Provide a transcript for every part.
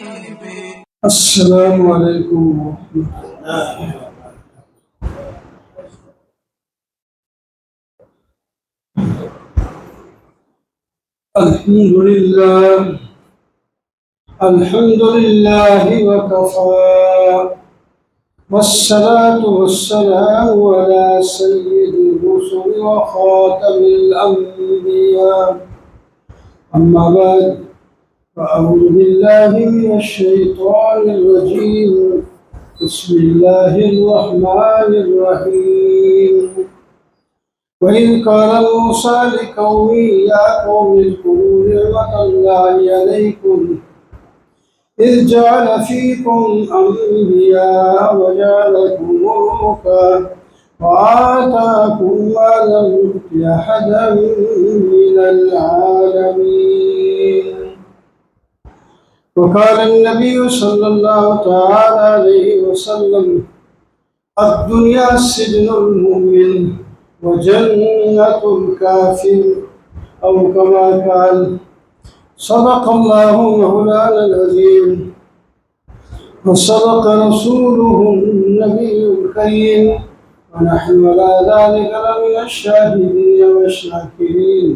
السلام علیکم ورحمۃ اللہ۔ الحمد للہ وکفى والصلاة والسلام على سید الرسل وخاتم الانبیاء اما بعد فأعوذ باللہ من الشیطان الرجیم بسم اللہ الرحمن الرحیم وَإِذْ قَالَ مُوسَىٰ لِقَوْمِهِ يَا قَوْمِ اذْكُرُوا نِعْمَةَ اللَّهِ عَلَيْكُمْ إِذْ جَعَلَ فِيكُمْ أَنْبِيَاءَ وَجَعَلَكُمْ مُلُوكًا وَآتَاكُمْ مَا لَمْ يُؤْتِ أَحَدًا مِّنَ الْعَالَمِينَ وقال النبي صلى الله تعالى عليه وسلم الدنيا سجن المؤمن وجنة الكافر أو كما قال صدق الله مولانا العظيم وصدق رسوله النبي الكريم ونحن على ذلك لمن الشاهدين والشاكرين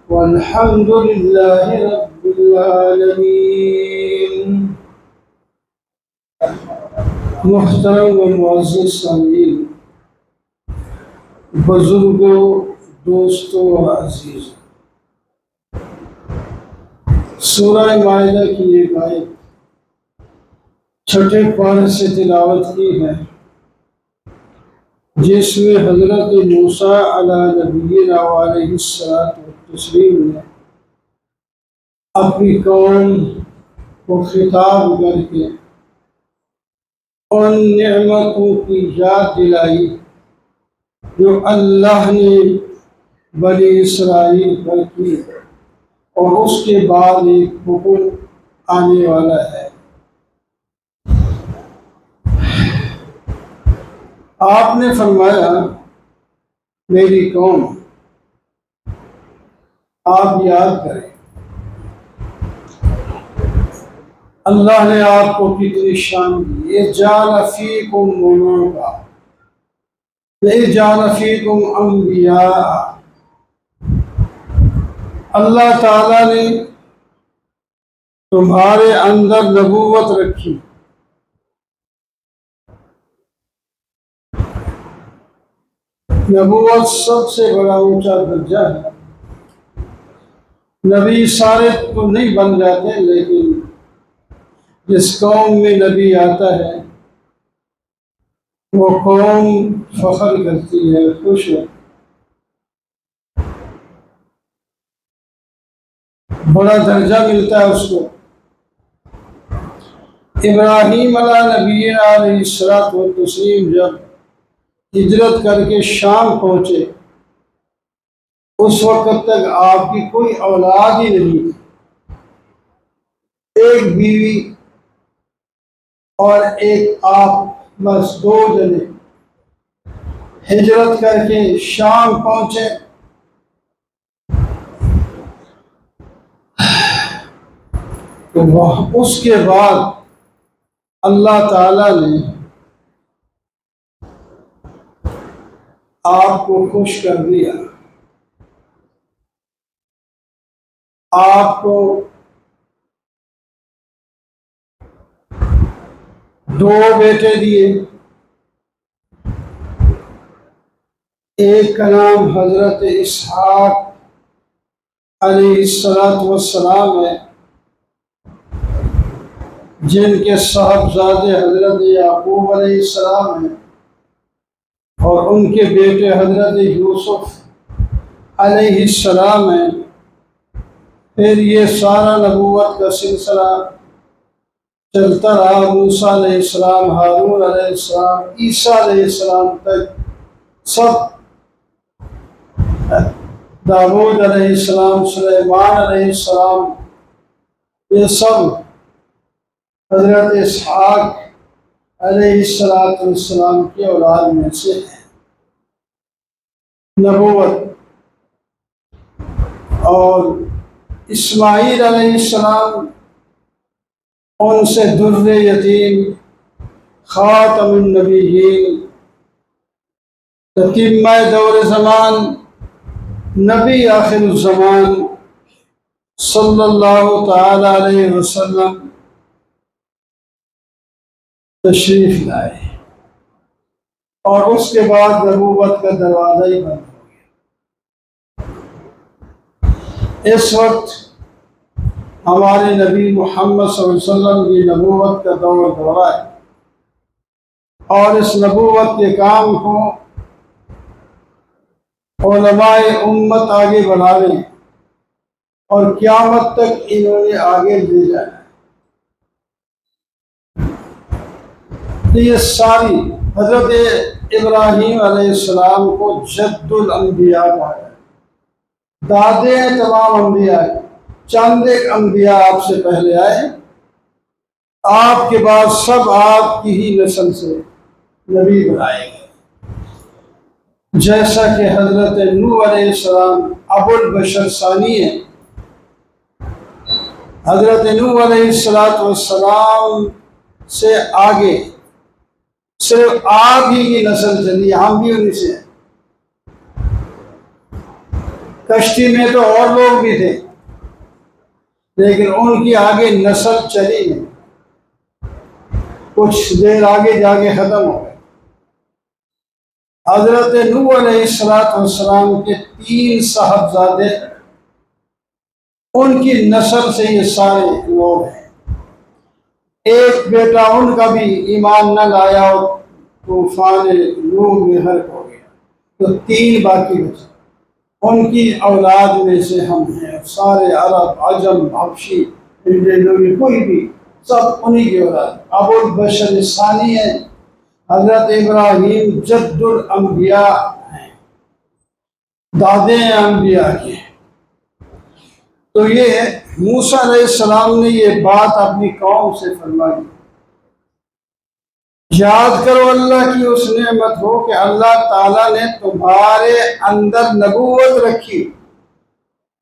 والحمد لله رب العالمين۔ محترم و معزز سامعین، بزرگوں، دوستوں اور عزیز، سورہ مائدہ کی ایک آیت چھٹے پارے سے تلاوت کی ہے، جس میں حضرت موسیٰ علیہ نبینا علیہ السلام نے اپنی قوم کو خطاب کر کے ان نعمتوں کی یاد دلائی جو اللہ نے بنی اسرائیل پر کی، اور اس کے بعد ایک حکم آنے والا ہے۔ آپ نے فرمایا میری قوم، آپ یاد کریں اللہ نے آپ کو کتنی شان دی۔ جعل فیکم ملوکا، جعل فیکم انبیاء، اللہ تعالیٰ نے تمہارے اندر نبوت رکھی۔ نبوت سب سے بڑا اونچا درجہ ہے۔ نبی سارے تو نہیں بن جاتے، لیکن جس قوم میں نبی آتا ہے وہ قوم فخر کرتی ہے، خوش ہے، بڑا درجہ ملتا ہے اس کو۔ ابراہیم علیہ نبی علیہ السلام جب ہجرت کر کے شام پہنچے، اس وقت تک آپ کی کوئی اولاد ہی نہیں تھی، ایک بیوی اور ایک آپ، بس دو جنے ہجرت کر کے شام پہنچے۔ تو اس کے بعد اللہ تعالی نے آپ کو خوش کر دیا، آپ کو دو بیٹے دیے، ایک کا نام حضرت اسحاق علیہ السلام ہے، جن کے صاحبزادے حضرت یعقوب علیہ السلام ہیں، اور ان کے بیٹے حضرت یوسف علیہ السلام ہیں۔ پھر یہ سارا نبوت کا سلسلہ چلتا رہا، موسیٰ علیہ السلام، ہارون علیہ السلام، عیسیٰ علیہ السلام تک، سب داؤد علیہ السلام، سلیمان علیہ السلام، یہ سب حضرت اسحاق علیہ السلام کی اولاد میں سے ہے۔ نبوت اور اسماعیل علیہ السلام ان سے در یتیم، خاتم النبیین، تتمہ دور زمان، نبی آخر الزمان صلی اللہ تعالی علیہ وسلم تشریف لائے، اور اس کے بعد نبوت کا دروازہ ہی بند ہو گیا۔ اس وقت ہمارے نبی محمد صلی اللہ علیہ وسلم کی نبوت کا دورہ ہے، اور اس نبوت کے کام کو علماء امت آگے بڑھا رہے ہیں، اور قیامت تک انہوں نے آگے لے جانا ہے۔ یہ ساری حضرت ابراہیم علیہ السلام کو جد الانبیاء کہا ہے، دادے ہیں تمام انبیاء کے۔ چند ایک انبیاء آپ سے پہلے آئے، آپ کے بعد سب آپ کی ہی نسل سے نبی بنائے گئے، جیسا کہ حضرت نوح علیہ السلام ابو البشر ثانی ہیں۔ حضرت نوح علیہ السلام سے آگے صرف آپ ہی کی نسل چلی، ہم بھی انہیں سے ہیں۔ کشتی میں تو اور لوگ بھی تھے، لیکن ان کی آگے نسل چلی نہیں، کچھ دیر آگے جا کے ختم ہو گئے۔ حضرت نوح علیہ السلام کے 3 صاحبزادے، ان کی نسل سے یہ سارے لوگ ہیں۔ ایک بیٹا ان کا بھی ایمان نہ لایا اور طوفان نوح میں غرق ہو گیا، تو 3 باقی بچے، ان کی اولاد میں سے ہم ہیں۔ سارے عرب، عجم، حبشی، ہندی، کوئی بھی، سب انہی کی اولاد۔ ابو البشر ثانی ہے، حضرت ابراہیم جد الانبیاء ہیں، دادے ہیں انبیاء کے۔ تو یہ موسیٰ علیہ السلام نے یہ بات اپنی قوم سے فرمائی، یاد کرو اللہ کی اس نعمت ہو کہ اللہ تعالیٰ نے تمہارے اندر نبوت رکھی۔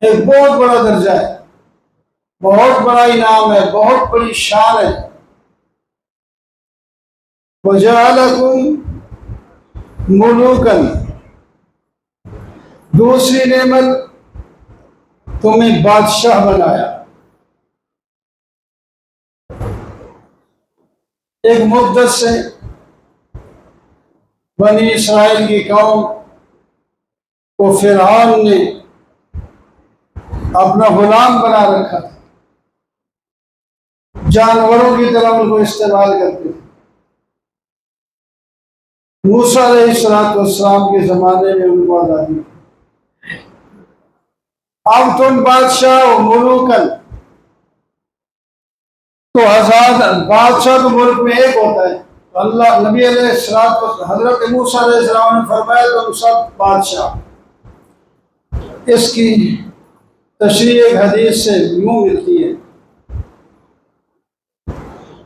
ایک بہت بڑا درجہ ہے، بہت بڑا انعام ہے، بہت بڑی شان ہے۔ وَجَعَلَكُمْ مُلُوكًا، دوسری نعمت تمہیں بادشاہ بنایا۔ ایک مدت سے بنی اسرائیل کی قوم کو فرعون نے اپنا غلام بنا رکھا تھا، جانوروں کی طرح ان کو استعمال کرتے تھے۔ موسیٰ علیہ السلام کے زمانے میں ان کو آزادی دی، اب تم بادشاہ ہو، ملوکن، تو آزاد بادشاہ تو ملک میں ایک ہوتا ہے۔ اللہ نبی علیہ السلام کو حضرت موسیٰ علیہ السلام نے فرمایا تم سب بادشاہ۔ اس کی تشریح ایک حدیث سے یوں ملتی ہے،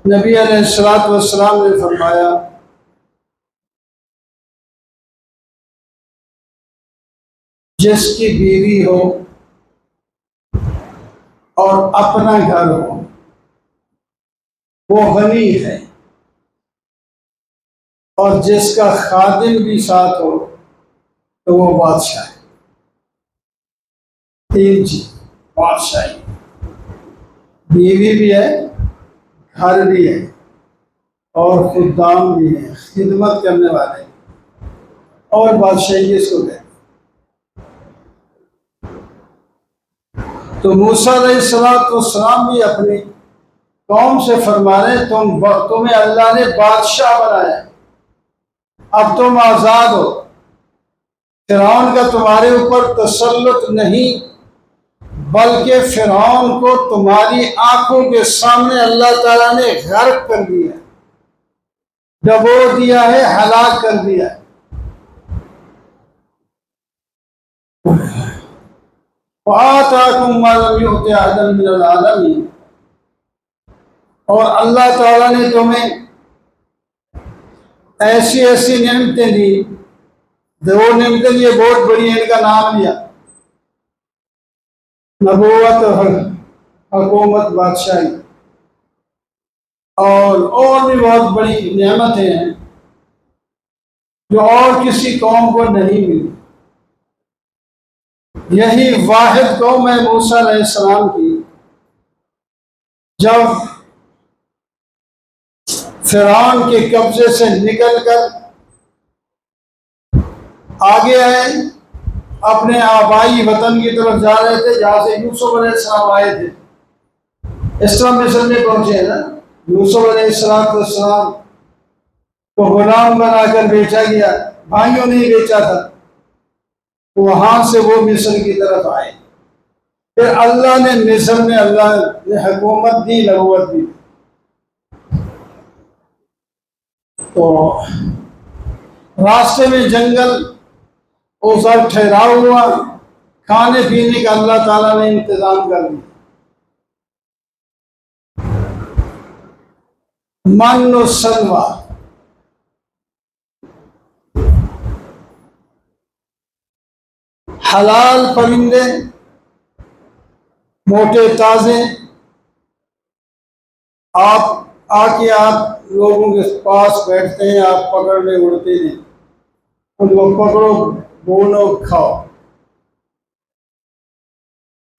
نبی علیہ السلام نے فرمایا جس کی بیوی ہو اور اپنا گھر ہو وہ غنی ہے، اور جس کا خادم بھی ساتھ ہو تو وہ بادشاہ ہے۔ 3 چیز، بادشاہی، بیوی بھی ہے، گھر بھی ہے، اور خدام بھی ہے، خدمت کرنے والے، اور بادشاہی اس کو کہتے ہیں۔ تو موسیٰ علیہ السلام بھی اپنی قوم سے فرما رہے تمہیں اللہ نے بادشاہ بنایا، اب تم آزاد ہو، فرعون کا تمہارے اوپر تسلط نہیں، بلکہ فرعون کو تمہاری آنکھوں کے سامنے اللہ تعالیٰ نے غرق کر دیا، ڈبو دیا ہے، ہلاک کر دیا ہے۔ وَآتَاكُم مَّا لَمْ يُؤْتِ أَحَدًا مِّنَ الْعَالَمِينَ، اور اللہ تعالیٰ نے تمہیں ایسی ایسی نعمتیں دی، 2 نعمتیں یہ بہت بڑی ہیں، ان کا نام لیا، نبوت اور حکومت، بادشاہی۔ اور بھی بہت بڑی نعمتیں ہیں جو اور کسی قوم کو نہیں ملی. یہی واحد قوم ہے موسیٰ علیہ السلام کی. جب فرعون کے قبضے سے نکل کر آگے آئے، اپنے آبائی وطن کی طرف جا رہے تھے جہاں سے یوسف علیہ السلام آئے تھے. اس طرح مصر میں پہنچے ہیں نا. یوسف علیہ السلام کو غلام بنا کر بیچا گیا، بھائیوں نے ہی بیچا تھا. وہاں سے وہ مصر کی طرف آئے. پھر اللہ نے مصر میں اللہ نے حکومت دی، نبوت دی. تو راستے میں جنگل اوزر ٹھہراؤ ہوا، کھانے پینے کا اللہ تعالیٰ نے انتظام کر دیا. من و سلوہ، حلال پرندے، موٹے تازے. آپ لوگوں کے پاس بیٹھتے ہیں، آپ پکڑنے اڑتے ہیں، ان کو پکڑو، بونو، کھاؤ.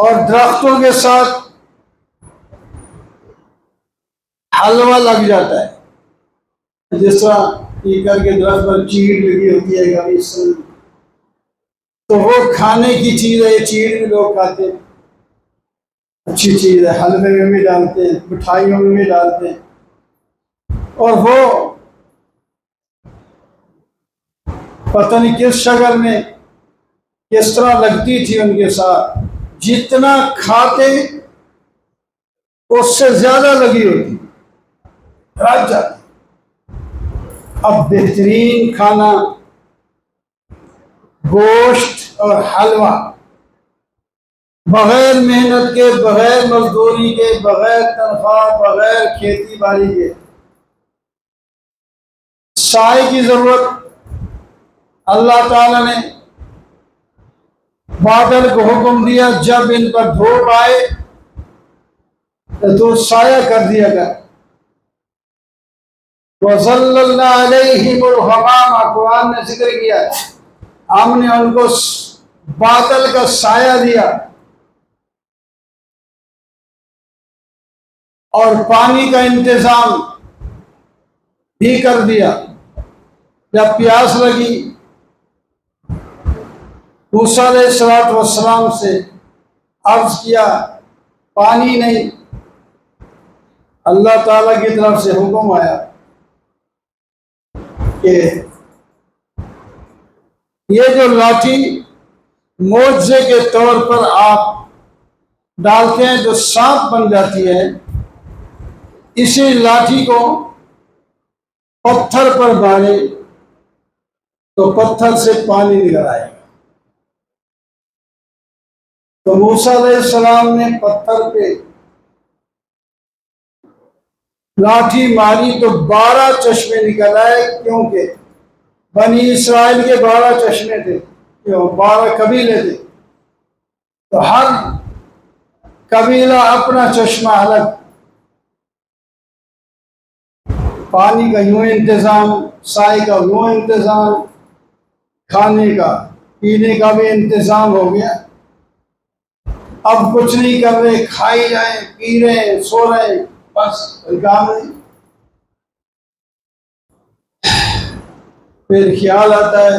اور درختوں کے ساتھ حلوہ لگ جاتا ہے، جس طرح پیکر کے درخت پر چیڑ لگی ہوتی ہے کبھی، تو وہ کھانے کی چیز ہے. یہ چیڑ بھی لوگ کھاتے ہیں، اچھی چیز ہے. حلوے میں بھی ڈالتے ہیں، مٹھائیوں میں بھی ڈالتے ہیں. اور وہ پتہ نہیں کس شکل میں کس طرح لگتی تھی ان کے ساتھ. جتنا کھاتے اس سے زیادہ لگی ہوتی، رج جاتی. اب بہترین کھانا، گوشت اور حلوہ، بغیر محنت کے، بغیر مزدوری کے، بغیر تنخواہ، بغیر کھیتی باڑی کے. سائے کی ضرورت، اللہ تعالیٰ نے بادل کو حکم دیا جب ان پر دھوپ آئے تو سایہ کر دیا گیا. وَظَلَّلْنَا عَلَيْهِمُ الْغَمَامَ، قرآن نے ذکر کیا، ہم نے ان کو بادل کا سایہ دیا اور پانی کا انتظام بھی کر دیا. جب پیاس لگی، موسیٰ علیہ السلام سے عرض کیا، پانی نہیں. اللہ تعالیٰ کی طرف سے حکم آیا کہ یہ جو لاٹھی معجزے کے طور پر آپ ڈالتے ہیں جو سانپ بن جاتی ہے، اسی لاٹھی کو پتھر پر مارے تو پتھر سے پانی نکل آئے. تو موسیٰ علیہ السلام نے پتھر پہ لاٹھی ماری تو 12 چشمے نکل آئے، کیونکہ بنی اسرائیل کے 12 چشمے تھے، 12 قبیلے تھے، تو ہر قبیلہ اپنا چشمہ الگ. پانی کا یوں انتظام، سائے کا یوں انتظام، کھانے کا پینے کا بھی انتظام ہو گیا. اب کچھ نہیں کر رہے، کھائی جائیں، پی رہے ہیں، سو رہے ہیں، بس کوئی کام نہیں. پھر خیال آتا ہے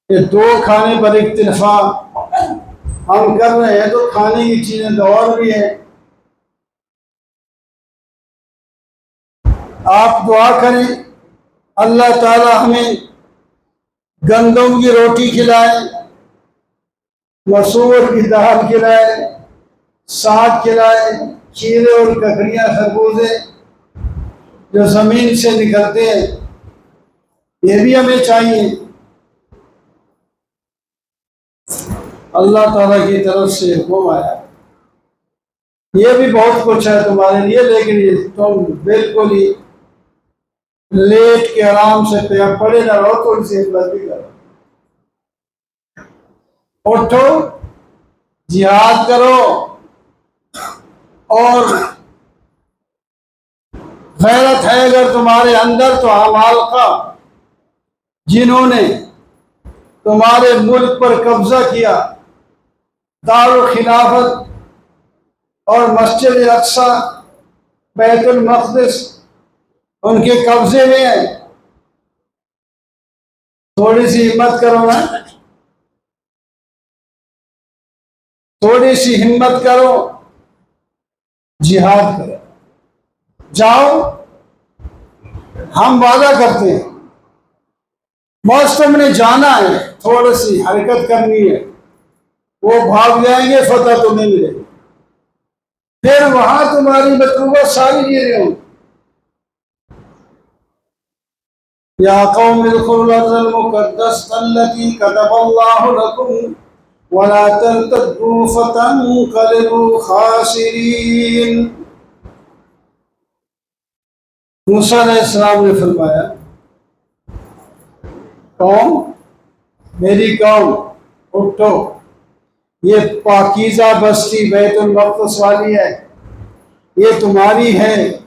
کہ 2 کھانے پر اکتفا ہم کر رہے ہیں، تو کھانے کی چیزیں تو اور بھی ہیں. آپ دعا کریں اللہ تعالی ہمیں گندم کی روٹی کھلائے، مسور کی دال کھلائے، ساگ کھلائے، کھیرے اور ککڑیاں، خربوزے جو زمین سے نکلتے ہیں، یہ بھی ہمیں چاہیے. اللہ تعالیٰ کی طرف سے حکم آیا، یہ بھی بہت کچھ ہے تمہارے لیے، لیکن یہ تم بالکل ہی لیٹ کے آرام سے پڑے نہ رہو، تھوڑی سی ہمت بھی کرو. اٹھو، جہاد کرو اور طاقت ہے اگر تمہارے اندر تو عمالقہ جنہوں نے تمہارے ملک پر قبضہ کیا، دارالخلافت اور مسجد اقصی، بیت المقدس ان کے قبضے میں ہے، تھوڑی سی ہمت کرو نا، تھوڑی سی ہمت کرو، جہاد کرو، جاؤ، ہم وعدہ کرتے ہیں، بس تم نے جانا ہے، تھوڑی سی حرکت کرنی ہے، وہ بھاگ جائیں گے، فتح تمہیں ملے گی، پھر وہاں تمہاری مطلوبہ ساری چیزیں ہوں۔ یا قوم ادخلوا الارض المقدسة التي كتب الله لكم ولا ترتدوا فتنقلبوا خاسرین۔ موسیٰ علیہ السلام نے فرمایا، قوم، میری قوم، اٹھو، یہ پاکیزہ بستی بیت المقدس والی ہے، یہ تمہاری ہے،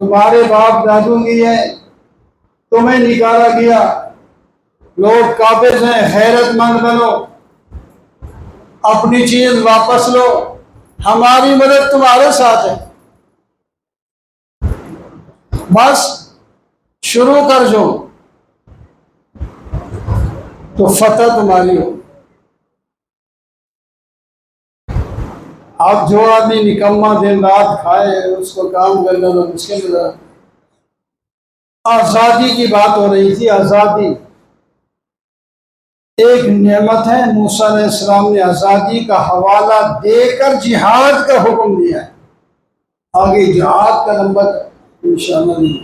تمہارے باپ دادوں کی ہے، تمہیں نکالا گیا، لوگ قابض ہیں، غیرت مند بنو، اپنی چیز واپس لو، ہماری مدد تمہارے ساتھ ہے، بس شروع کر جو تو فتح تمہاری ہو۔ اب جو آدمی نکما دن رات کھائے اس کو کام کرنا تو مشکل ہے۔ آزادی کی بات ہو رہی تھی، آزادی ایک نعمت ہے، موسیٰ علیہ السلام نے آزادی کا حوالہ دے کر جہاد کا حکم دیا ہے، آگے جہاد کا نمبر انشاءاللہ نہیں۔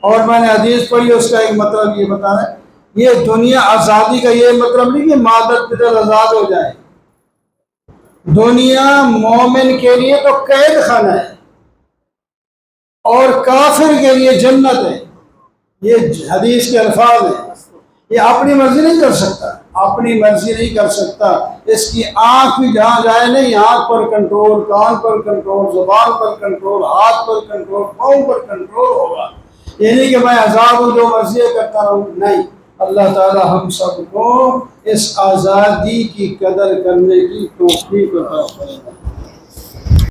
اور میں نے حدیث پڑھی، اس کا ایک مطلب یہ بتا رہا ہے، یہ دنیا آزادی کا یہ مطلب نہیں کہ مادر پتر آزاد ہو جائے، دنیا مومن کے لیے تو قید خانہ ہے اور کافر کے لیے جنت ہے، یہ حدیث کے الفاظ ہیں۔ یہ اپنی مرضی نہیں کر سکتا، اپنی مرضی نہیں کر سکتا، اس کی آنکھ بھی جہاں جائے نہیں، آنکھ پر کنٹرول، کان پر کنٹرول، زبان پر کنٹرول، ہاتھ پر کنٹرول، پاؤں پر کنٹرول ہوگا۔ یہ نہیں کہ میں آزاد ہوں جو مرضی کرتا رہوں، نہیں۔ اللہ تعالی ہم سب کو اس آزادی کی قدر کرنے کی توفیق عطا فرمائے۔